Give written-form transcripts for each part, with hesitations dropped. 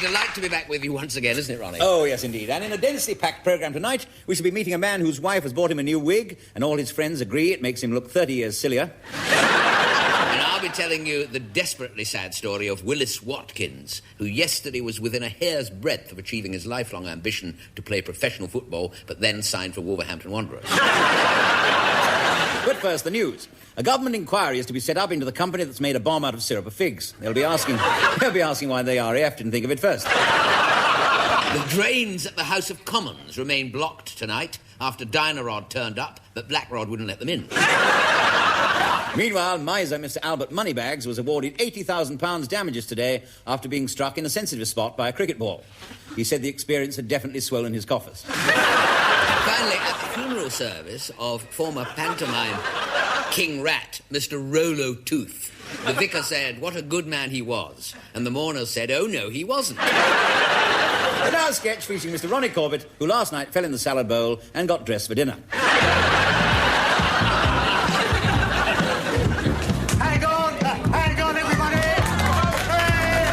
delight to be back with you once again, isn't it, Ronnie? Oh, yes, indeed. And in a densely packed programme tonight, we shall be meeting a man whose wife has bought him a new wig, and all his friends agree it makes him look 30 years sillier. And I'll be telling you the desperately sad story of Willis Watkins, who yesterday was within a hair's breadth of achieving his lifelong ambition to play professional football, but then signed for Wolverhampton Wanderers. But first, the news. A government inquiry is to be set up into the company that's made a bomb out of syrup of figs. They'll be asking why the RAF didn't think of it first. The drains at the House of Commons remain blocked tonight after Dynarod turned up, but Blackrod wouldn't let them in. Meanwhile, miser Mr. Albert Moneybags was awarded £80,000 damages today after being struck in a sensitive spot by a cricket ball. He said the experience had definitely swollen his coffers. Finally, at the funeral service of former pantomime King Rat, Mr. Rolo Tooth, the vicar said what a good man he was, and the mourners said, oh no, he wasn't. A now sketch featuring Mr. Ronnie Corbett, who last night fell in the salad bowl and got dressed for dinner. Hang on, everybody! Hey!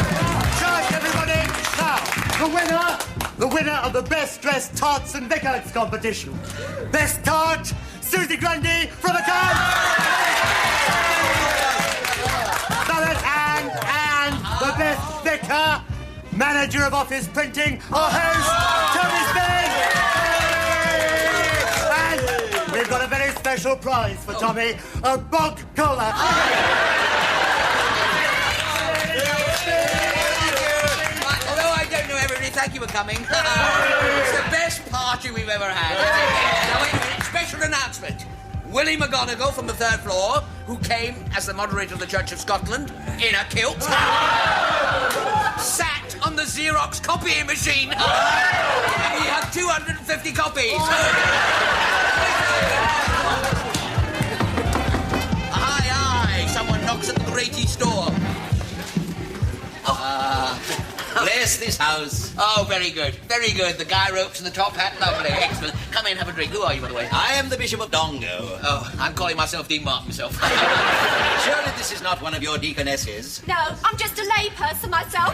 Charge, everybody! Now, the winner of the Best Dressed Tarts and Vicars competition. Best Tart, Susie Grundy from the town! And the Best Vicar, Manager of Office Printing, our host, Tony Spence! And we've got a very special prize for Tommy, a bog collar. Although I don't know everybody, thank you for coming. It's the best party we've ever had. Now, wait a minute, special announcement. Willie McGonagall from the third floor, who came as the moderator of the Church of Scotland in a kilt, sat on the Xerox copying machine. And we have 250 copies. Aye, someone knocks at the Gratie door. Bless this house. Oh, very good, very good. The guy ropes and the top hat, lovely, excellent. Come in, have a drink. Who are you, by the way? I am the Bishop of Dongo. Oh, I'm calling myself Dean Martin myself. Surely this is not one of your deaconesses. No, I'm just a layperson myself.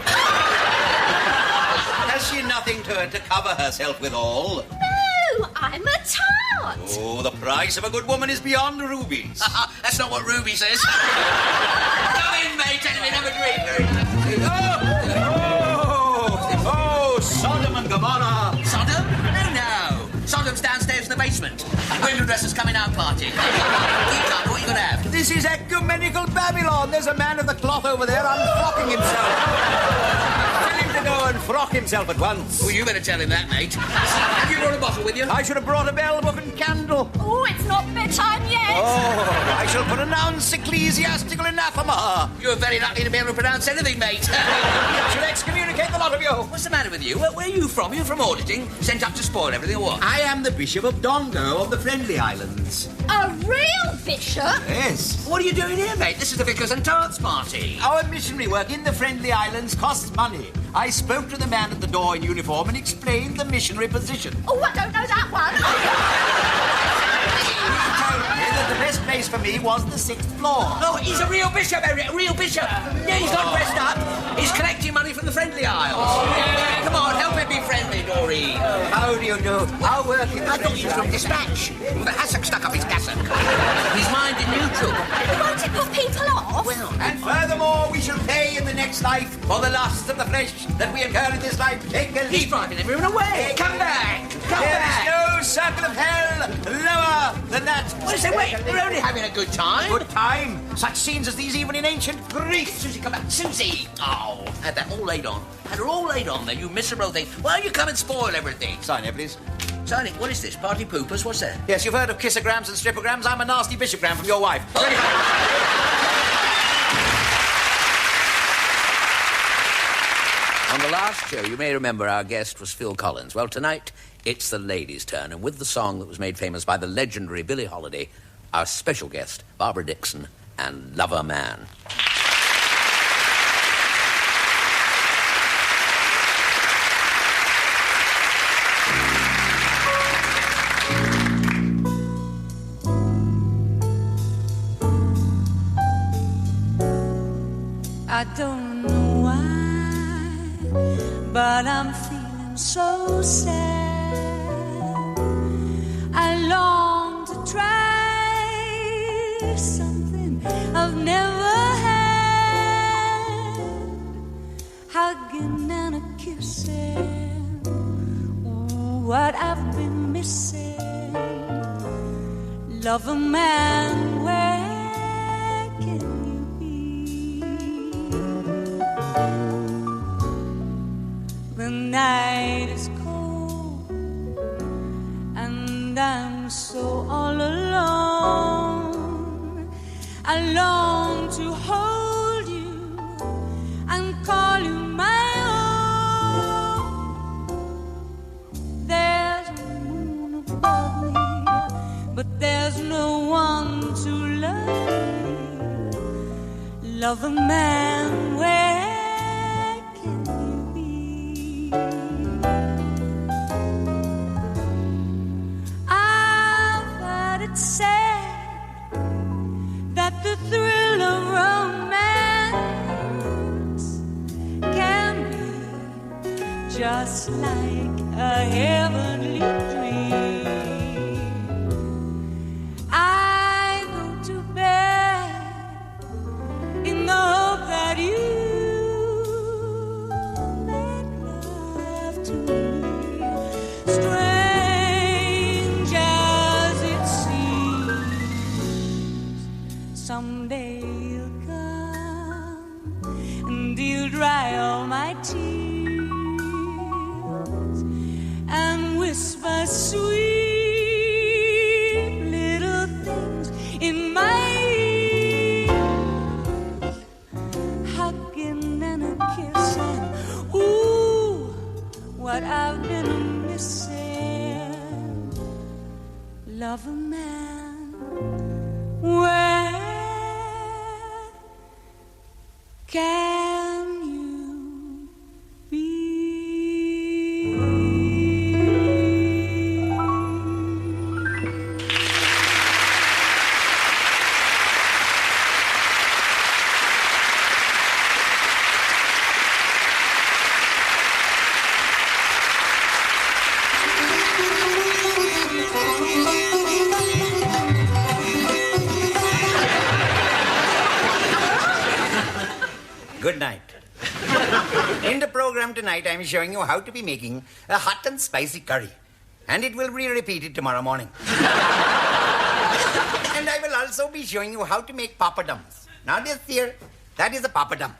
Has she nothing to cover herself withal? No, I'm a tart. Oh, the price of a good woman is beyond rubies. That's not what Ruby says. Come in, mate. Come in, have a drink. Oh, Sodom and Gomorrah. Sodom? No. Sodom's downstairs in the basement. Window dressers coming out party. Keep on, what are you going to have? This is ecumenical Babylon. There's a man of the cloth over there unfrocking himself. Tell him to go and frock himself at once. Well, you better tell him that, mate. Have you brought a bottle with you? I should have brought a bell book and candle. Oh, it's not bedtime yet. Oh, I shall pronounce ecclesiastical anathema. You're very lucky to be able to pronounce anything, mate. I shall excommunicate the lot of you. What's the matter with you? Where are you from? You're from auditing? Sent up to spoil everything or what? I am the Bishop of Dongo of the Friendly Islands. A real bishop? Yes. What are you doing here, mate? This is the Vicars and Tarts party. Our missionary work in the Friendly Islands costs money. I spoke to the man at the door in uniform and explained the missionary position. Oh, I don't know that one. He told me that the best place for me was the 6th floor. Oh, he's a real bishop, Eric, a real bishop. Yeah, he's not dressed up. He's collecting money from the Friendly Isles. Come on, help him be friendly, Doreen. How do you know? Our work in the I thought he was from Dispatch, with a hassock stuck up his cassock. His mind in neutral. Won't it put people off? Well, And furthermore, we shall pay in the next life for the lusts of the flesh that we incur in this life. Take a he's leap. driving everyone away. Come back. Come There back. is no circle of hell lower than that. What is it? Wait, we're only having a good time. Good time. Such scenes as these even in ancient Greece. Susie, come back. Susie! Oh, had that all laid on. Had her all laid on there, you miserable thing. Why don't you come and spoil everything? Sign here, please. Sonny, what is this? Party poopers? What's that? Yes, you've heard of kissograms and stripograms. I'm a nasty bishogram from your wife. On the last show, you may remember our guest was Phil Collins. Well, tonight, it's the ladies' turn, and with the song that was made famous by the legendary Billie Holiday, our special guest, Barbara Dixon, and Lover Man. I don't know why, but I'm feeling so sad. I long to try something I've never had, hugging and a kissing, ooh, what I've been missing. Love a man, where can you be? The night is cold and I'm so all alone. I long to hold you and call you my own. There's a moon above me, but there's no one to love me. Love a man, where can you be? I've heard it said that the thrill of romance can be just like a heavenly dream. I go to bed in the hope that you make love to me, strange as it seems. Someday you'll come and you'll dry all my tears and whisper sweet little things in my ears, hugging and a kissing, ooh, what I've been missing. Love a man, where can you be? Good night. In the program tonight, I'm showing you how to be making a hot and spicy curry. And it will be repeated tomorrow morning. And I will also be showing you how to make papadums. Now this here, that is a papadum.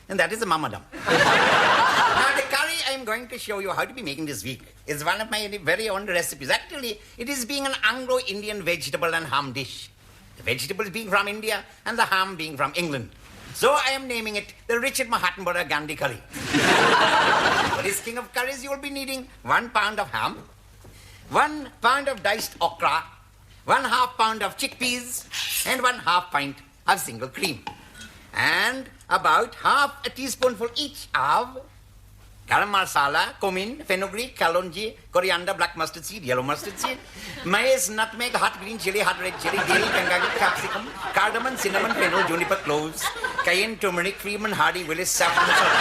And that is a mamadum. Now the curry I'm going to show you how to be making this week is one of my very own recipes. Actually, it is being an Anglo-Indian vegetable and ham dish. The vegetables being from India and the ham being from England. So I am naming it the Richard Mahatma Gandhi curry. For this king of curries, you will be needing 1 pound of ham, 1 pound of diced okra, 1/2 pound of chickpeas, and 1/2 pint of single cream. And about half a teaspoonful each of garam masala, cumin, fenugreek, kalonji, coriander, black mustard seed, yellow mustard seed, maize, nutmeg, hot green chili, hot red chili, dill, kangaroo, capsicum, cardamom, cinnamon, fennel, juniper, cloves, cayenne, turmeric, Freeman, Hardy, Willis, saffron, and salt.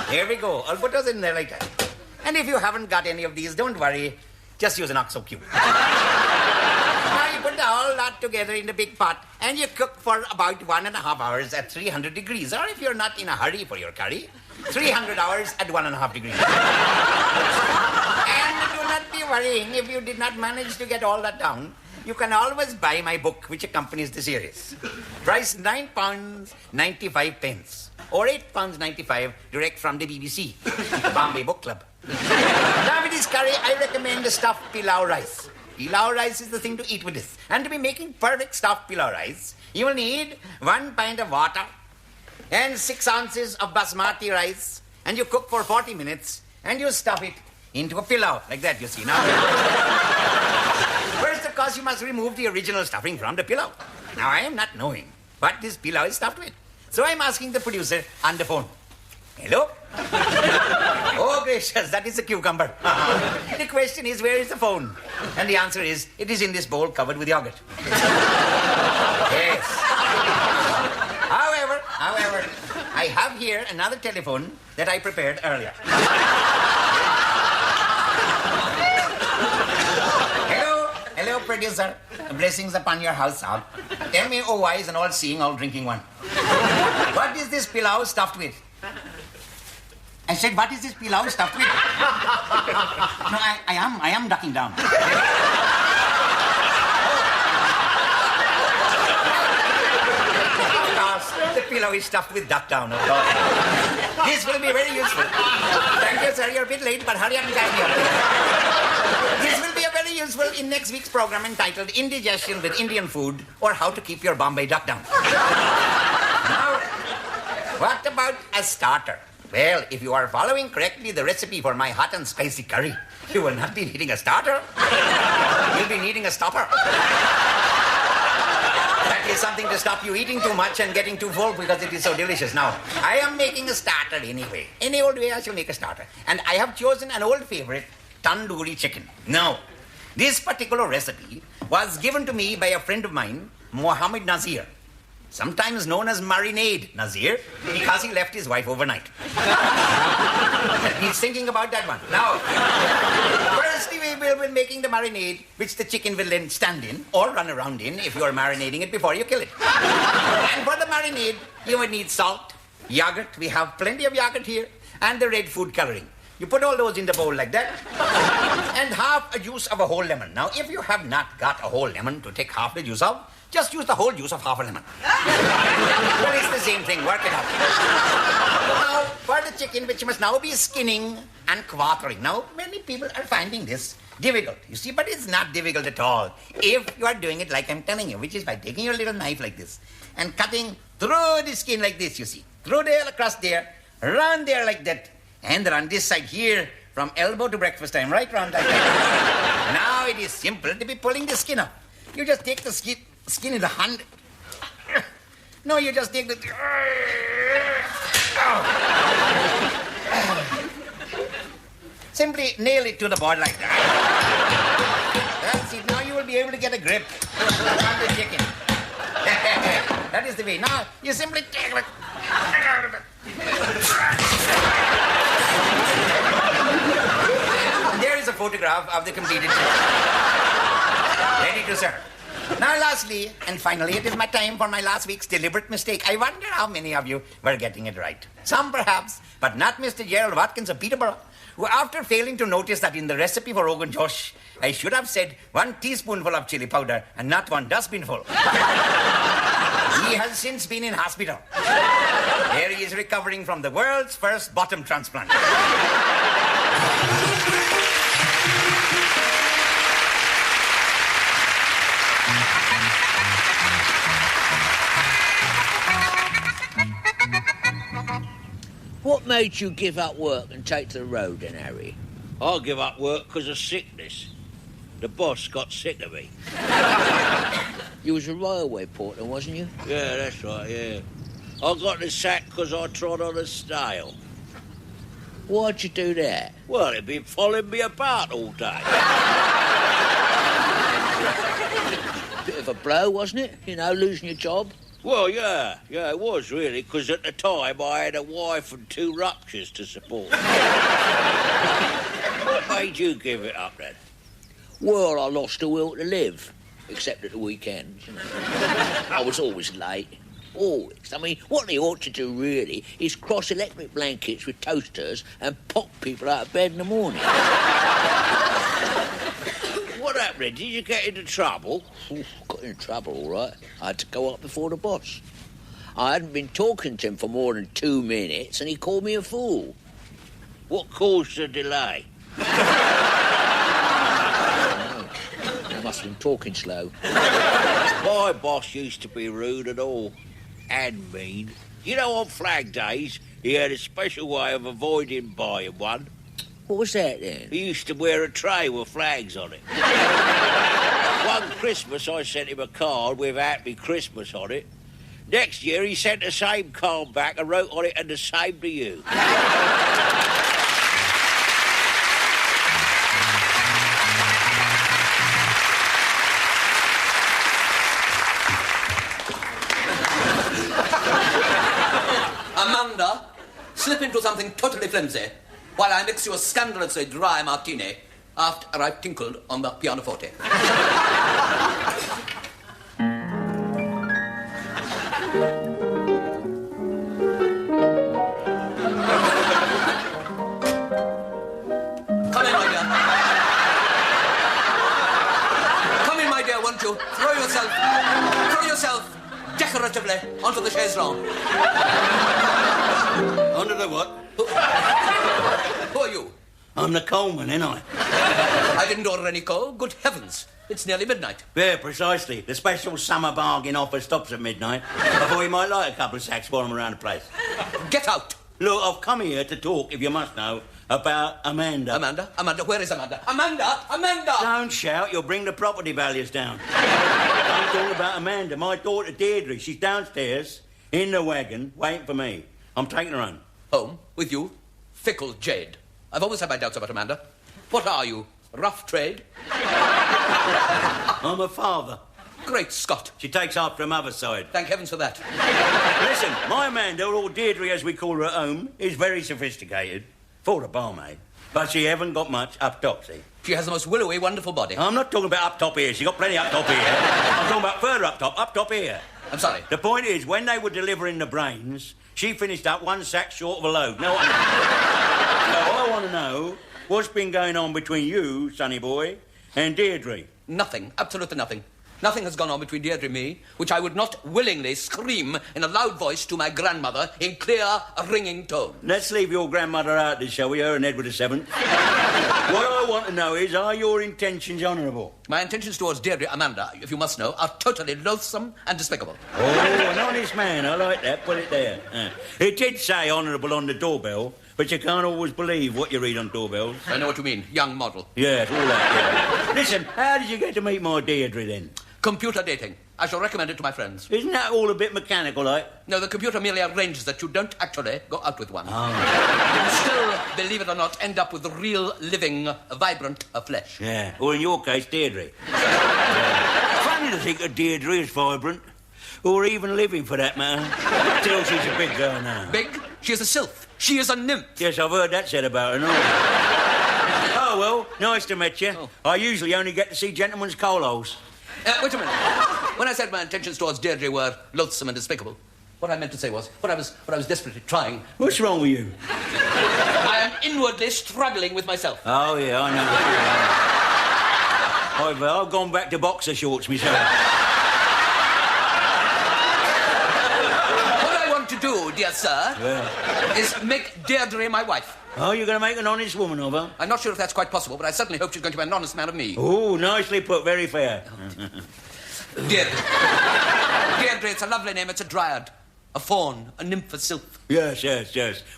Here we go. I'll put those in there later. And if you haven't got any of these, don't worry. Just use an OXO cube. Now you put all that together in the big pot and you cook for about 1.5 hours at 300 degrees. Or if you're not in a hurry for your curry, 300 hours at 1.5 degrees. And do not be worrying if you did not manage to get all that down. You can always buy my book, which accompanies the series. Price £9.95 or £8.95 direct from the BBC, the Bombay Book Club. Now with this curry, I recommend the stuffed pilau rice. Pilau rice is the thing to eat with this. And to be making perfect stuffed pilau rice, you will need 1 pint of water and 6 ounces of basmati rice. And you cook for 40 minutes and you stuff it into a pilau, like that, you see now. First, of course, you must remove the original stuffing from the pilau. Now, I am not knowing what this pilau is stuffed with. So I'm asking the producer on the phone. Hello? Oh, gracious, that is a cucumber. The question is, where is the phone? And the answer is, it is in this bowl covered with yogurt. Yes. However, I have here another telephone that I prepared earlier. Hello, producer. Blessings upon your house, sir. Tell me, oh wise and all-seeing, all-drinking one. What is this pilau stuffed with? I said, what is this pilau stuffed with? No, I am ducking down. The pillow is stuffed with duck down, of course. This will be very useful. Thank you, sir. You're a bit late, but hurry up and catch me up. This will be a very useful in next week's program entitled Indigestion with Indian Food or How to Keep Your Bombay Duck Down. Now, what about a starter? Well, if you are following correctly the recipe for my hot and spicy curry, you will not be needing a starter. You'll be needing a stopper. That is something to stop you eating too much and getting too full because it is so delicious. Now, I am making a starter anyway. Any old way I shall make a starter. And I have chosen an old favorite, tandoori chicken. Now, this particular recipe was given to me by a friend of mine, Mohammed Nazir, sometimes known as Marinade Nazir, because he left his wife overnight. He's thinking about that one. Now, firstly, we will be making the marinade, which the chicken will then stand in or run around in if you are marinating it before you kill it. And for the marinade, you will need salt, yogurt. We have plenty of yogurt here, and the red food coloring. You put all those in the bowl like that, and half a juice of a whole lemon. Now, if you have not got a whole lemon to take half the juice of, just use the whole juice of half a lemon. Well, it's the same thing. Work it out. Now, for the chicken, which must now be skinning and quartering. Now, many people are finding this difficult, you see, but it's not difficult at all. If you are doing it like I'm telling you, which is by taking your little knife like this and cutting through the skin like this, you see. Through there, across there, run there like that, and run this side here from elbow to breakfast time, right round like that. Now, it is simple to be pulling the skin up. You just take the skin in the hand. No, you just take the... Simply nail it to the board like that. That's it. Now you will be able to get a grip on the chicken. That is the way. Now, you simply take it. There is a photograph of the completed chicken. Ready to serve. Now, lastly, and finally, it is my time for my last week's deliberate mistake. I wonder how many of you were getting it right. Some, perhaps, but not Mr. Gerald Watkins of Peterborough, who, after failing to notice that in the recipe for Rogan Josh, I should have said 1 teaspoonful of chili powder and not 1 dustbinful. He has since been in hospital. There he is recovering from the world's first bottom transplant. What made you give up work and take to the road then, Harry? I give up work because of sickness. The boss got sick of me. You was a railway porter, wasn't you? Yeah, that's right, yeah. I got the sack because I trod on a stile. Why'd you do that? Well, it'd been following me about all day. Bit of a blow, wasn't it? You know, losing your job. Well, yeah, it was really, because at the time I had a wife and 2 ruptures to support. What made you give it up then? Well, I lost the will to live, except at the weekends, you know. I was always late. Always. I mean, what they ought to do, really, is cross electric blankets with toasters and pop people out of bed in the morning. What happened? Did you get into trouble? Ooh, got in trouble, all right. I had to go up before the boss. I hadn't been talking to him for more than 2 minutes, and he called me a fool. What caused the delay? I must have been talking slow. My boss used to be rude and all, and mean. You know, on Flag Days, he had a special way of avoiding buying one. What was that, then? He used to wear a tray with flags on it. One Christmas, I sent him a card with Happy Christmas on it. Next year, he sent the same card back and wrote on it, and the same to you. Among slip into something totally flimsy while I mix you a scandalously dry martini after I've tinkled on the pianoforte. Come in, my dear. Come in, my dear, won't you? Throw yourself decoratively onto the chaise longue. Onto the what? Who are you? I'm the coalman, ain't I? I didn't order any coal. Good heavens. It's nearly midnight. Yeah, precisely. The special summer bargain offer stops at midnight. I thought you might like a couple of sacks while I'm around the place. Get out. Look, I've come here to talk, if you must know, about Amanda. Amanda, where is Amanda? Amanda! Don't shout, you'll bring the property values down. I'm talking about Amanda, my daughter Deirdre. She's downstairs, in the wagon, waiting for me. I'm taking her home. Home? With you? Fickle jade. I've always had my doubts about Amanda. What are you? Rough trade? I'm a father. Great Scott. She takes after her mother's side. Thank heavens for that. Listen, my Amanda, or Deirdre as we call her at home, is very sophisticated. For a barmaid. But she haven't got much up top, see? She has the most willowy, wonderful body. I'm not talking about up top here. She got plenty up top here. I'm talking about further up top here. I'm sorry. The point is, when they were delivering the brains, she finished up one sack short of a load. No, I want to know what's been going on between you, sonny boy, and Deirdre. Nothing. Absolutely nothing. Nothing has gone on between Deirdre and me, which I would not willingly scream in a loud voice to my grandmother in clear, ringing tones. Let's leave your grandmother out of this, shall we? Her and Edward VII. What I want to know is, are your intentions honourable? My intentions towards Deirdre, Amanda, if you must know, are totally loathsome and despicable. Oh, an honest man. I like that. Put it there. It did say honourable on the doorbell, but you can't always believe what you read on doorbells. I know what you mean. Young model. Yes, all that, yeah. Listen, how did you get to meet my Deirdre, then? Computer dating. I shall recommend it to my friends. Isn't that all a bit mechanical, like? No, the computer merely arranges that you don't actually go out with one. Oh. You still, believe it or not, end up with real, living, vibrant flesh. Yeah, or in your case, Deirdre. Yeah. Funny to think of Deirdre as vibrant, or even living for that matter. Still, she's a big girl now. Big? She is a sylph. She is a nymph. Yes, I've heard that said about her, no? Oh, well, nice to meet you. Oh. I usually only get to see gentlemen's coal holes. Wait a minute. When I said my intentions towards Deirdre were loathsome and despicable, what I meant to say was, what I was desperately trying... What's wrong with you? I am inwardly struggling with myself. Oh, yeah, I know. I've gone back to boxer shorts myself. What I want to do, dear sir, is make Deirdre my wife. Oh, you're going to make an honest woman of her? I'm not sure if that's quite possible, but I certainly hope she's going to be an honest man of me. Oh, nicely put, very fair. Deirdre. Deirdre, it's a lovely name. It's a dryad, a faun, a nymph, a sylph. Yes.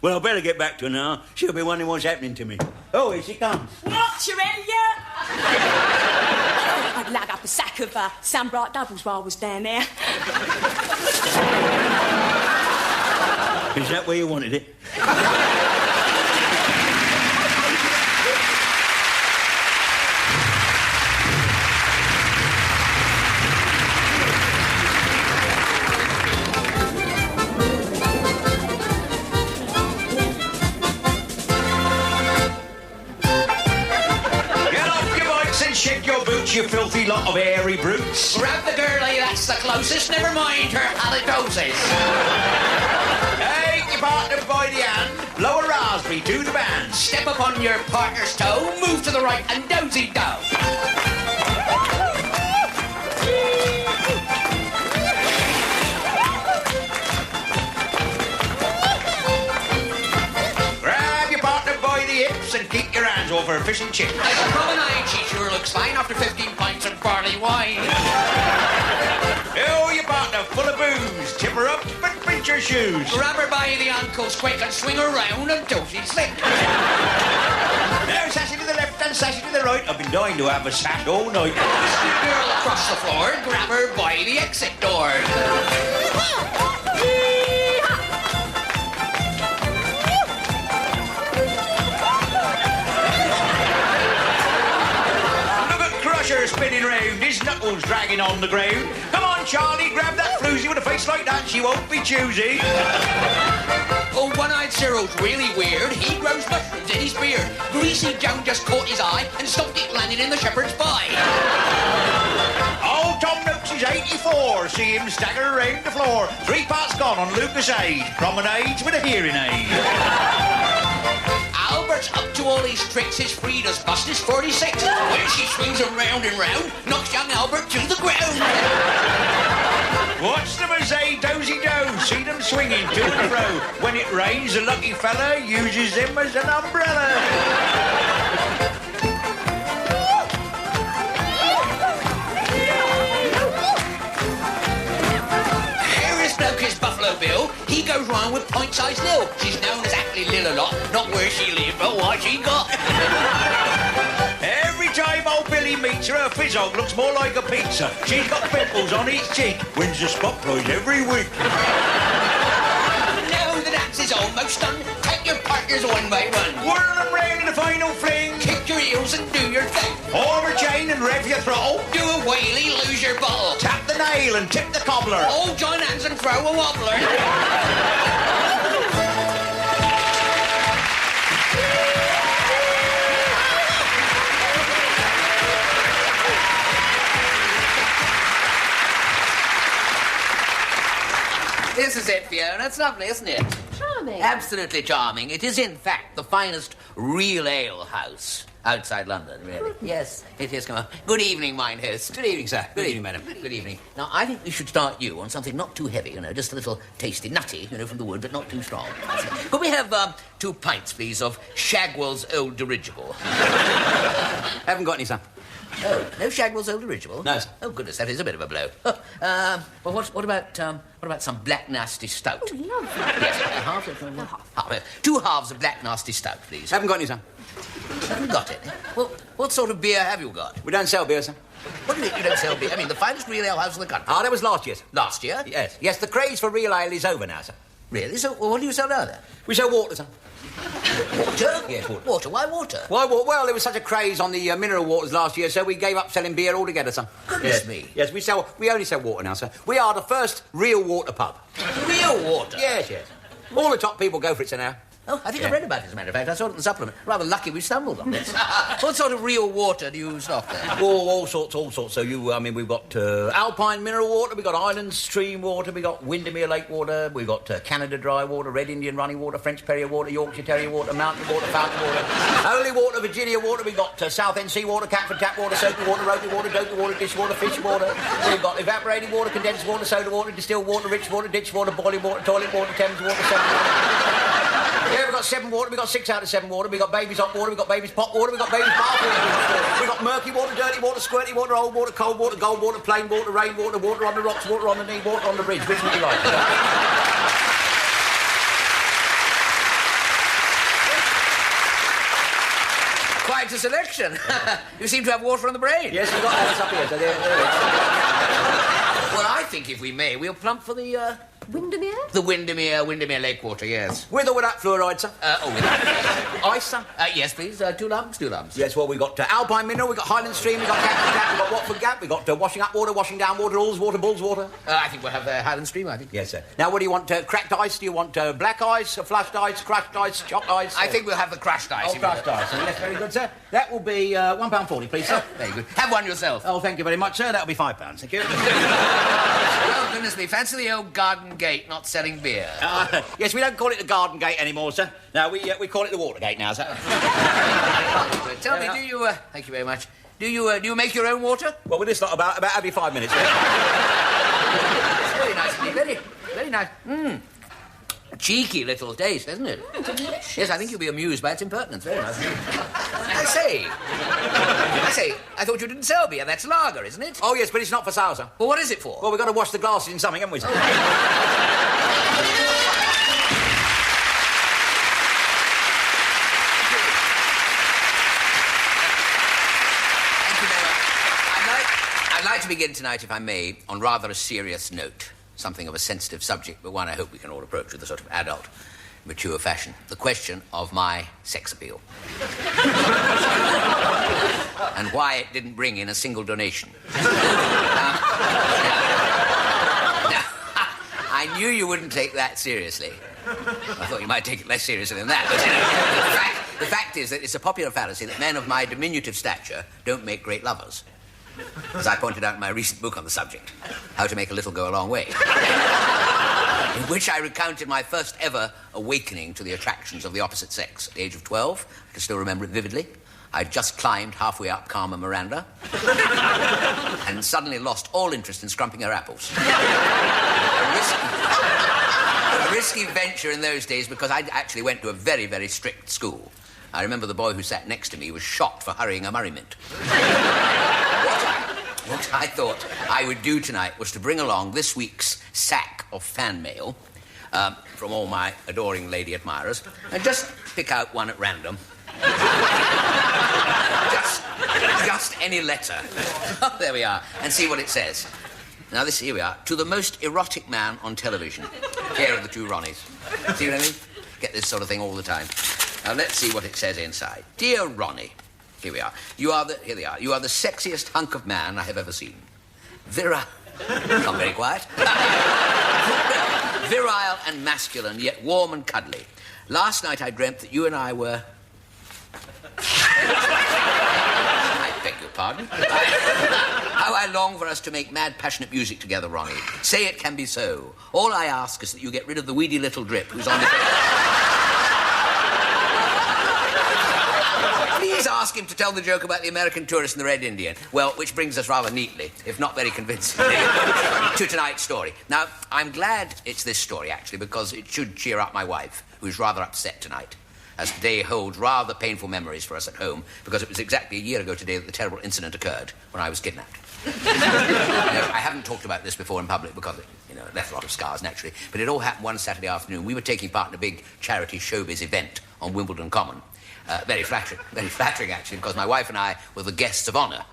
Well, I'd better get back to her now. She'll be wondering what's happening to me. Oh, here she comes. What, you ready yet? I'd lag up a sack of Sambright doubles while I was down there. Is that where you wanted it? You filthy lot of hairy brutes. Grab the girlie, that's the closest. Never mind her halitosis. Take your partner by the hand. Blow a raspberry to the band. Step upon your partner's toe. Move to the right and dozy-do. Grab your partner by the hips and keep your hands over her fish and chips. Like a promenade, she sure looks fine after 15 pints of barley wine. Oh, your partner full of booze. Tip her up, but pinch her shoes. Grab her by the ankles quick and swing her round until she's slick. Now, sassy to the left and sassy to the right. I've been dying to have a sass all night. Push the girl across the floor, grab her by the exit door. Spinning round, his knuckles dragging on the ground. Come on, Charlie, grab that floozy with a face like that. She won't be choosy. Oh, One-Eyed Cyril's really weird. He grows mushrooms in his beard. Greasy Joan just caught his eye and stopped it landing in the shepherd's pie. Old Tom Noakes is 84. See him stagger around the floor. 3 parts gone on Lucas Aid. Promenades with a hearing aid. Albert's up to all his tricks. His Frida's bust is 46. When she swings him round and round, knocks young Albert to the ground. Watch them as they dozy-do. See them swinging to and fro. When it rains, the lucky fella uses them as an umbrella. Buffalo Bill, he goes round with pint-sized Lil. She's known as Ackley Lil a lot, not where she lives, but what she got. Every time old Billy meets her, her fizzog looks more like a pizza. She's got pimples on each cheek, wins the spot prize every week. Now the dance is almost done, take your partners one by one. Whirl them round in the final fling. Kick your heels and do your thing. Form a chain and rev your throttle. Do a wheelie, lose your bottle. Tap the nail and tip the cobbler. Hold join hands and throw a wobbler. This is it, Fiona. It's lovely, isn't it? Charming. Absolutely charming. It is, in fact, the finest real ale house outside London, really. Yes, it is. Come on. Good evening, mine host. Good evening, sir. Good evening, madam. Good evening. Now, I think we should start you on something not too heavy, just a little tasty, nutty, from the wood, but not too strong. Could we have 2 pints, please, of Shagwell's Old Dirigible? Haven't got any, sir. Oh, no Shagwell's Old Dirigible? No, sir. Oh, goodness, that is a bit of a blow. Well, what about some Black Nasty Stout? Oh, lovely. Yes, half. 2 halves of Black Nasty Stout, please. Haven't got any, sir. Haven't got it. Well, what sort of beer have you got? We don't sell beer, sir. What do you mean you don't sell beer? I mean, the finest real ale house in the country. Ah, that was last year, sir. Last year? Yes. Yes, the craze for real ale is over now, sir. Really? So, what do you sell now, then? We sell water, sir. Water? Yes, water. Water? Why water? Why, well, there was such a craze on the mineral waters last year, so we gave up selling beer altogether, sir. Goodness me. Yes, we only sell water now, sir. We are the first real water pub. Real water? Yes, yes. All the top people go for it, sir, now. Oh, I think I read about it, as a matter of fact. I saw it in the supplement. Rather lucky we stumbled on this. What sort of real water do you stock there? Oh, all sorts. So we've got Alpine mineral water, we've got Island stream water, we've got Windermere lake water, we've got Canada dry water, Red Indian running water, French Perrier water, Yorkshire Terrier water, Mountain water, Fountain water, Holy water, Virginia water, we've got Southend sea water, Catford tap water, soapy water, ropey water, dopey water, dish water, fish water. We've got evaporated water, condensed water, soda water, distilled water, rich water, ditch water, boiling water, toilet water, Thames water, soda water. Yeah, we've got 7 water, we've got 6 out of 7 water, we've got baby's hot water, we've got baby's pot water, we've got baby's bath water, we've got murky water, dirty water, squirty water, old water, cold water, gold water, plain water, rain water, water on the rocks, water on the knee, water on the bridge. Which would you like? Quite a selection. You seem to have water on the brain. Yes, we've got that up here, so there it is. Well, I think if we may, we'll plump for the, Windermere? The Windermere lake water, yes. With or without fluoride, sir? Without. Ice, sir? Yes, please. 2 lumps. Yes, well, we've got Alpine mineral, we've got Highland stream, we've got Catford tap, we've got Watford gap, we've got washing up water, washing down water, Alls water, Bulls water. I think we'll have Highland Stream, I think. Yes, sir. Now, what do you want? Cracked ice? Do you want black ice, flushed ice, crushed ice, chopped ice? I think we'll have the crushed ice. Oh, crushed ice. Yes, very good, sir. That will be £1.40, please, sir. Very good. Have one yourself. Oh, thank you very much, sir. That'll be £5. Thank you. Oh, goodness me. Fancy the old Garden Gate not selling beer. Yes, we don't call it the Garden Gate anymore, sir. No, we call it the Water Gate now, sir. Tell me, do you... thank you very much. Do you make your own water? Well, with this lot about every 5 minutes. Very nice, very, very nice. Cheeky little taste, isn't it? Yes, I think you'll be amused by its impertinence. Very nice. I say, I thought you didn't sell beer. That's lager, isn't it? Oh, yes, but it's not for sale, sir. Well, what is it for? Well, we've got to wash the glasses in something, haven't we, sir? Thank you very much. I'd like to begin tonight, if I may, on rather a serious note. Something of a sensitive subject, but one I hope we can all approach with a sort of adult, mature fashion. The question of my sex appeal. And why it didn't bring in a single donation. Now, I knew you wouldn't take that seriously. I thought you might take it less seriously than that. But anyway, the fact is that it's a popular fallacy that men of my diminutive stature don't make great lovers. As I pointed out in my recent book on the subject, How to Make a Little Go a Long Way, in which I recounted my first ever awakening to the attractions of the opposite sex at the age of 12. I can still remember it vividly. I'd just climbed halfway up Karma Miranda and suddenly lost all interest in scrumping her apples. A risky venture in those days because I actually went to a very, very strict school. I remember the boy who sat next to me was shot for hurrying a Murray mint. What I thought I would do tonight was to bring along this week's sack of fan mail from all my adoring lady admirers and just pick out one at random. just any letter. Oh, there we are. And see what it says. Now, here we are. To the most erotic man on television. Care of the two Ronnies. See what I mean? Get this sort of thing all the time. Now, let's see what it says inside. Dear Ronnie, here we are. Here they are. You are the sexiest hunk of man I have ever seen. Come very quiet. Virile and masculine, yet warm and cuddly. Last night I dreamt that you and I were... I beg your pardon. How I long for us to make mad, passionate music together, Ronnie. Say it can be so. All I ask is that you get rid of the weedy little drip who's on the... Please ask him to tell the joke about the American tourist and the Red Indian. Well, which brings us rather neatly, if not very convincingly, to tonight's story. Now, I'm glad it's this story, actually, because it should cheer up my wife, who's rather upset tonight, as today holds rather painful memories for us at home, because it was exactly a year ago today that the terrible incident occurred when I was kidnapped. I haven't talked about this before in public because it left a lot of scars, naturally, but it all happened one Saturday afternoon. We were taking part in a big charity showbiz event on Wimbledon Common. Very flattering, actually, because my wife and I were the guests of honour.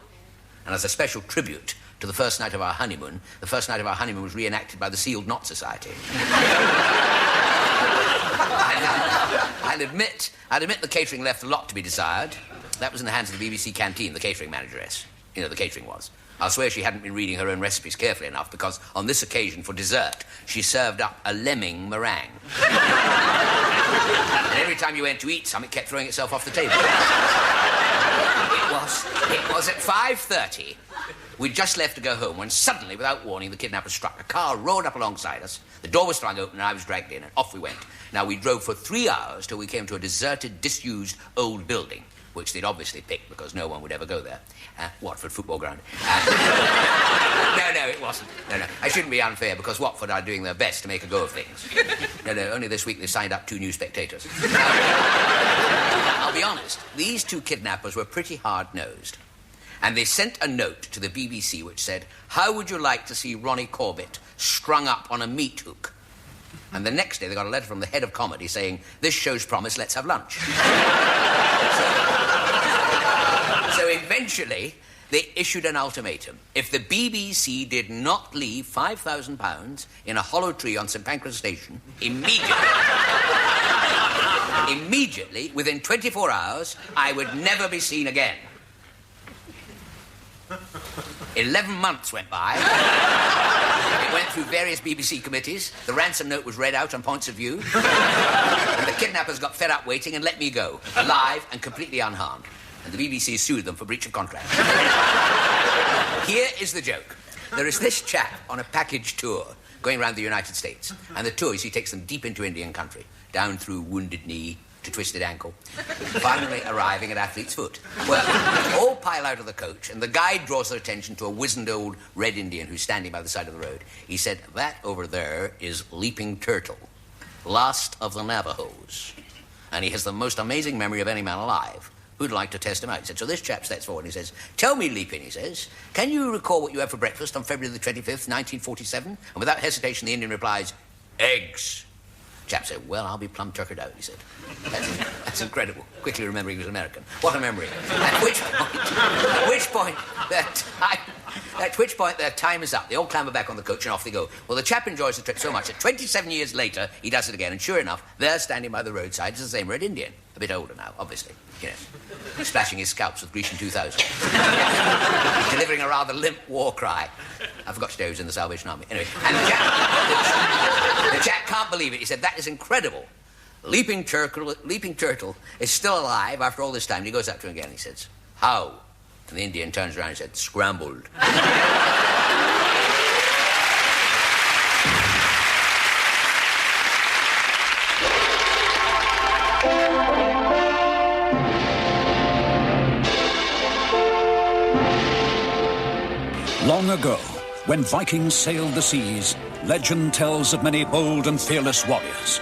And as a special tribute to the first night of our honeymoon, the first night of our honeymoon was reenacted by the Sealed Knot Society. I'll admit the catering left a lot to be desired. That was in the hands of the BBC canteen, the catering manageress. You know, the catering was. I'll swear she hadn't been reading her own recipes carefully enough, because on this occasion, for dessert, she served up a lemming meringue. And every time you went to eat some, it kept throwing itself off the table. It was at 5:30. We'd just left to go home when suddenly, without warning, the kidnappers struck. A car roared up alongside us. The door was flung open and I was dragged in, and off we went. Now, we drove for 3 hours till we came to a deserted, disused old building, which they'd obviously picked because no one would ever go there. Watford football ground. No, it wasn't. No. I shouldn't be unfair because Watford are doing their best to make a go of things. No, only this week they signed up 2 new spectators. I'll be honest, these 2 kidnappers were pretty hard-nosed. And they sent a note to the BBC which said, how would you like to see Ronnie Corbett strung up on a meat hook? And the next day they got a letter from the head of comedy saying, this shows promise, let's have lunch. So eventually, they issued an ultimatum. If the BBC did not leave £5,000 in a hollow tree on St Pancras Station, immediately, within 24 hours, I would never be seen again. 11 months went by. It went through various BBC committees. The ransom note was read out on points of view. And the kidnappers got fed up waiting and let me go, alive and completely unharmed. And the BBC sued them for breach of contract. Here is the joke. There is this chap on a package tour going around the United States. And the tour, you see, takes them deep into Indian country, down through Wounded Knee to Twisted Ankle, finally arriving at Athlete's Foot. Well, all pile out of the coach, and the guide draws their attention to a wizened old Red Indian who's standing by the side of the road. He said, that over there is Leaping Turtle, last of the Navajos. And he has the most amazing memory of any man alive. Who'd like to test him out? He said, so this chap steps forward and he says, tell me, Leaping, he says, can you recall what you had for breakfast on February the 25th, 1947? And without hesitation, the Indian replies, eggs. The chap said, well, I'll be plumb tuckered out, he said. That's incredible. Quickly remembering he was American. What a memory. At which point, their time is up. They all clamber back on the coach and off they go. Well, the chap enjoys the trip so much that 27 years later, he does it again. And sure enough, there, standing by the roadside, is the same Red Indian. A bit older now, obviously, you know. Splashing his scalps with Grecian 2000. Delivering a rather limp war cry. I forgot to know he was in the Salvation Army. Anyway, and the chap can't believe it. He said, that is incredible. Leaping Turtle is still alive after all this time. And he goes up to him again and he says, how? And the Indian turns around and said, scrambled. Long ago, when Vikings sailed the seas, legend tells of many bold and fearless warriors.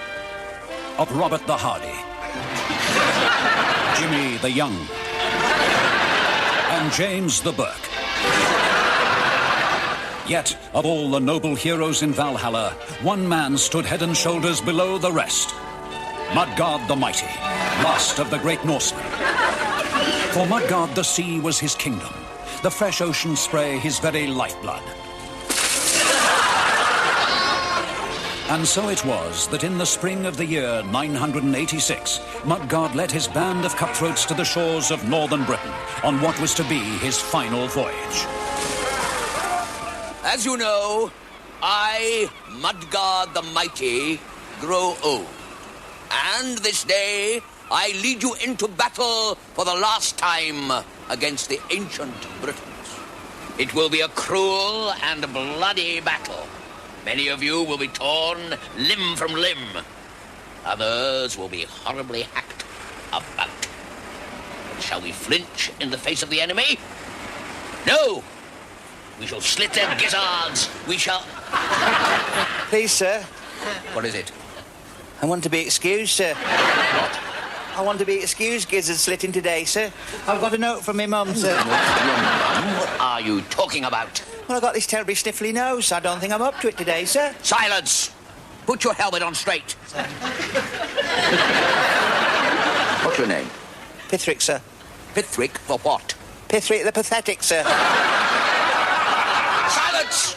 Of Robert the Hardy, Jimmy the Young, and James the Burke. Yet, of all the noble heroes in Valhalla, one man stood head and shoulders below the rest. Mudgard the Mighty, last of the great Norsemen. For Mudgard the sea was his kingdom, the fresh ocean spray his very lifeblood. And so it was that in the spring of the year 986, Mudgard led his band of cutthroats to the shores of northern Britain on what was to be his final voyage. As you know, I, Mudgard the Mighty, grow old. And this day, I lead you into battle for the last time against the ancient Britons. It will be a cruel and bloody battle. Many of you will be torn limb from limb. Others will be horribly hacked about. But shall we flinch in the face of the enemy? No! We shall slit their gizzards. We shall... Please, sir. What is it? I want to be excused, sir. What? I want to be excused, gizzard slitting today, sir. I've got a note from my mum, sir. Your mum? What are you talking about? Well, I got this terribly sniffly nose, so I don't think I'm up to it today, sir. Silence! Put your helmet on straight. What's your name? Pithrick, sir. Pithrick for what? Pithrick the Pathetic, sir. Silence!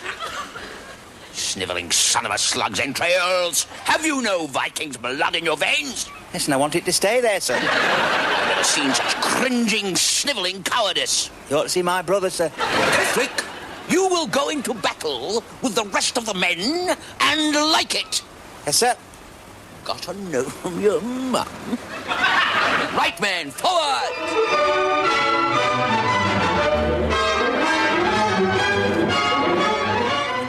Snivelling son of a slug's entrails. Have you no Viking's blood in your veins? Yes, and I want it to stay there, sir. I've never seen such cringing, snivelling cowardice. You ought to see my brother, sir. Pithrick, you will go into battle with the rest of the men and like it. Yes, sir. Got a note from your mum. Right, men, forward!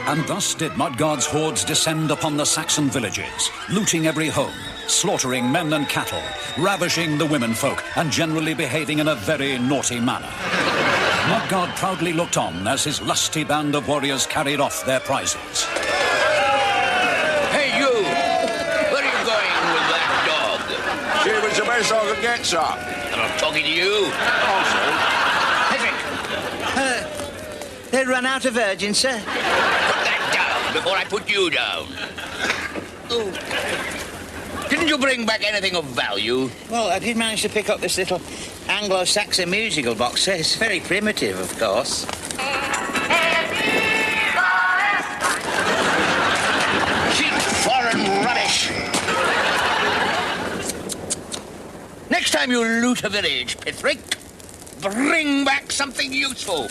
And thus did Mudgard's hordes descend upon the Saxon villages, looting every home, slaughtering men and cattle, ravishing the womenfolk, and generally behaving in a very naughty manner. Mudgard proudly looked on as his lusty band of warriors carried off their prizes. Hey, you! Where are you going with that dog? She was the best I could get, sir. I'm not talking to you. Pithrick. They run out of virgins, sir. Put that down before I put you down. Oh. Didn't you bring back anything of value? Well, I did manage to pick up this little Anglo-Saxon musical box, sir. It's very primitive, of course. Cheap foreign rubbish. Next time you loot a village, Pithrick, bring back something useful.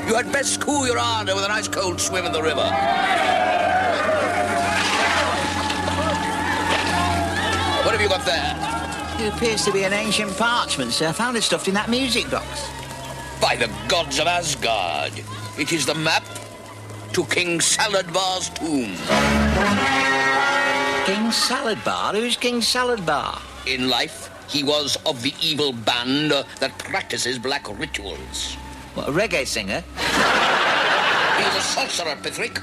You had best cool your ardour with a nice cold swim in the river. What have you got there? It appears to be an ancient parchment, sir. I found it stuffed in that music box. By the gods of Asgard, it is the map to King Saladbar's tomb. King Saladbar? Who's King Saladbar? In life, he was of the evil band that practices black rituals. What, a reggae singer? He is a sorcerer, Pithrick,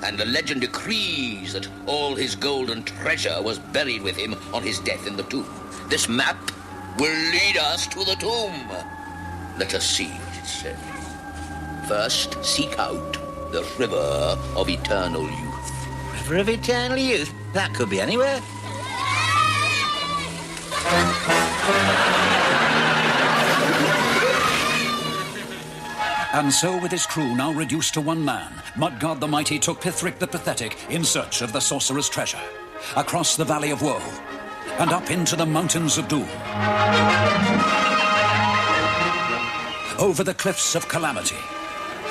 and the legend decrees that all his gold and treasure was buried with him on his death in the tomb. This map will lead us to the tomb. Let us see what it says. First, seek out the river of eternal youth. River of eternal youth. That could be anywhere. And so, with his crew now reduced to one man, Mudgod the Mighty took Pithric the Pathetic in search of the sorcerer's treasure, across the Valley of Woe, and up into the Mountains of Doom, over the cliffs of Calamity,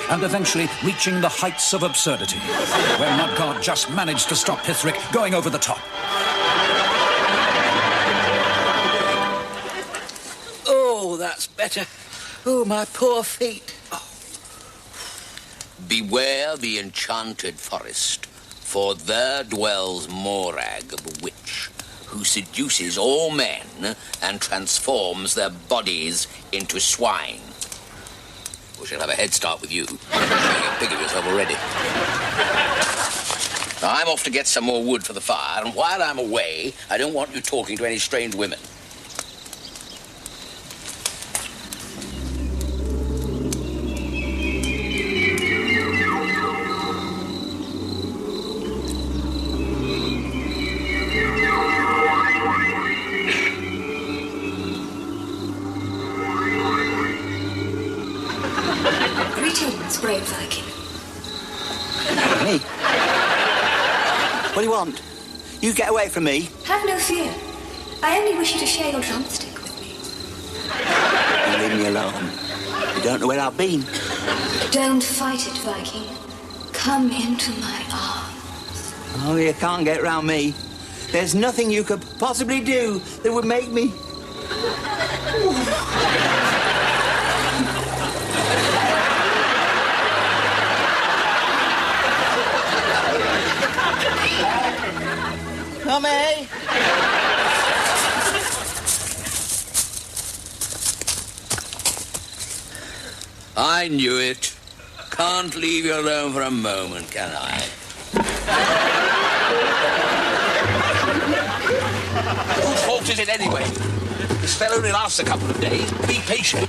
and eventually reaching the heights of absurdity, where Mudgod just managed to stop Pithric going over the top. Oh, that's better. Oh, my poor feet. Oh. Beware the enchanted forest, for there dwells Morag the witch, who seduces all men and transforms their bodies into swine. We shall have a head start with you. You're showing a pig of yourself already. Now, I'm off to get some more wood for the fire, and while I'm away, I don't want you talking to any strange women. Brave Viking. Me? What do you want? You get away from me. Have no fear. I only wish you to share your drumstick with me. You leave me alone. You don't know where I've been. Don't fight it, Viking. Come into my arms. Oh, you can't get round me. There's nothing you could possibly do that would make me... Come, eh? I knew it. Can't leave you alone for a moment, can I? Whose fault is it anyway? This fellow only lasts a couple of days. Be patient.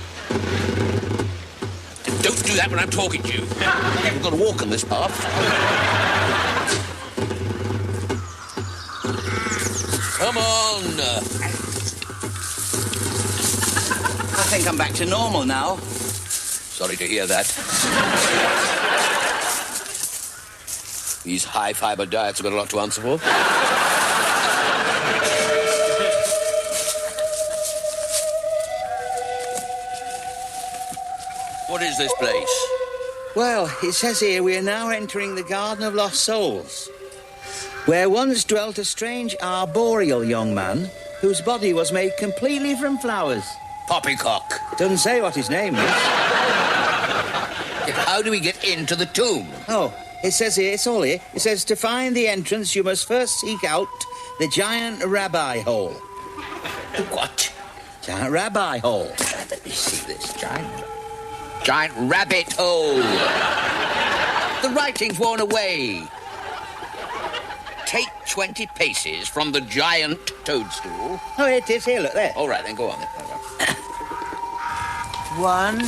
Don't do that when I'm talking to you. We've got to walk on this path. Come on. I think I'm back to normal now. Sorry to hear that. These high-fiber diets have got a lot to answer for. What is this place? Well, it says here we are now entering the Garden of Lost Souls, where once dwelt a strange arboreal young man whose body was made completely from flowers. Poppycock. Doesn't say what his name is. How do we get into the tomb? Oh, it says here, it's all here. It says to find the entrance, you must first seek out the giant rabbi hole. What? Giant rabbi hole. Let me see this. Giant rabbit hole. The writing's worn away. Take 20 paces from the giant toadstool. Oh, it is here, look there. All right, then go on then. 1, 2...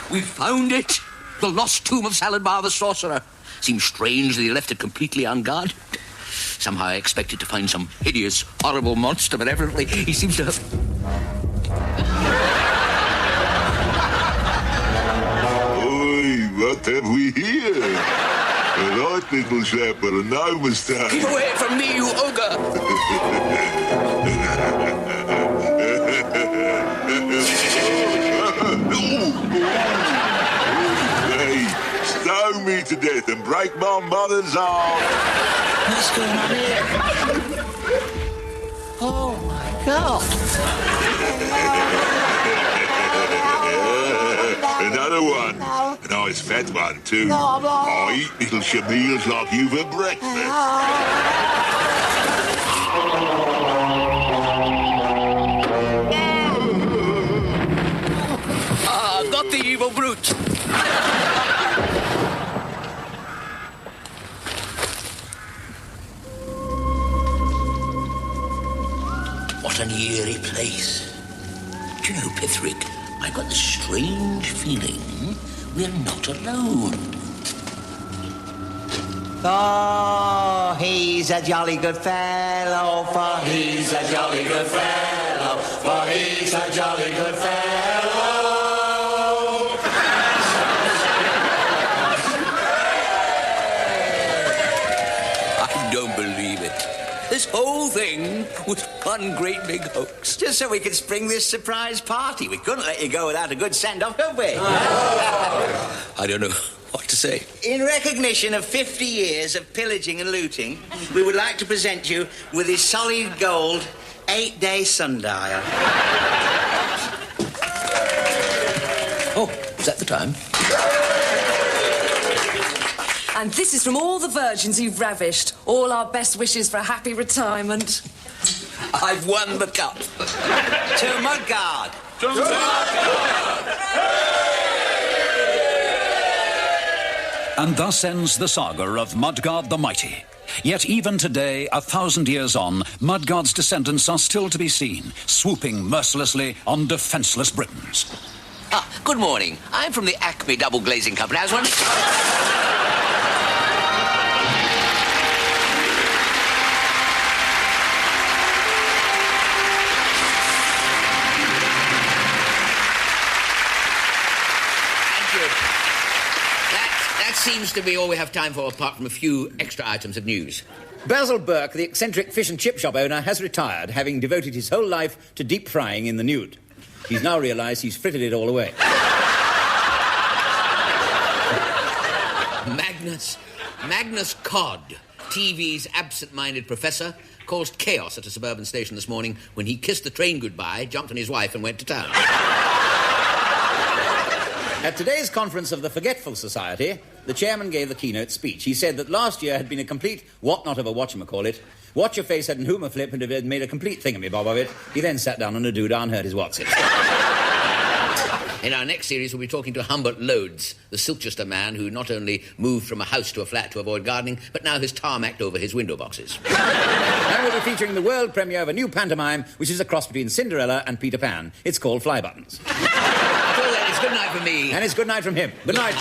We found it! The lost tomb of Saladbar the sorcerer. Seems strange that he left it completely unguarded. Somehow I expected to find some hideous, horrible monster, but evidently he seems to have... Oi, what have we here? A right little shepherd, no mistake. Keep away from me, you ogre! Hey, stone me to death and break my mother's arm. What's going on here? Oh, my God. Another one. A nice fat one, too. I eat little shamils like you for breakfast. Got the evil brute. What an eerie place. Do you know, Pithric, I've got this strange feeling we're not alone. For he's a jolly good fellow, for he's a jolly good fellow, for he's a jolly good fellow. I don't believe it. This whole thing was one great big hoax. Just so we could spring this surprise party. We couldn't let you go without a good send-off, could we? I don't know what to say. In recognition of 50 years of pillaging and looting, we would like to present you with his solid gold 8-day sundial. Oh, is that the time? And this is from all the virgins you've ravished. All our best wishes for a happy retirement. I've won the cup. To Mudguard. To Mudguard. And thus ends the saga of Mudguard the Mighty. Yet even today, 1,000 years on, Mudguard's descendants are still to be seen, swooping mercilessly on defenceless Britons. Good morning. I'm from the Acme Double Glazing Company. I was wondering... That seems to be all we have time for, apart from a few extra items of news. Basil Burke, the eccentric fish and chip shop owner, has retired, having devoted his whole life to deep frying in the nude. He's now realised he's frittered it all away. Magnus Codd, TV's absent-minded professor, caused chaos at a suburban station this morning when he kissed the train goodbye, jumped on his wife and went to town. At today's conference of the Forgetful Society, the chairman gave the keynote speech. He said that last year had been a complete what-not of a whatchamacallit. Watch-your-face had an hooma flip and had made a complete thingamabob of it. He then sat down on a doodah and heard his what's-it. In our next series, we'll be talking to Humbert Loads, the Silchester man who not only moved from a house to a flat to avoid gardening, but now has tarmacked over his window boxes. And we'll be featuring the world premiere of a new pantomime, which is a cross between Cinderella and Peter Pan. It's called Fly Buttons. Until then, it's good night from me. And it's good night from him. Good night.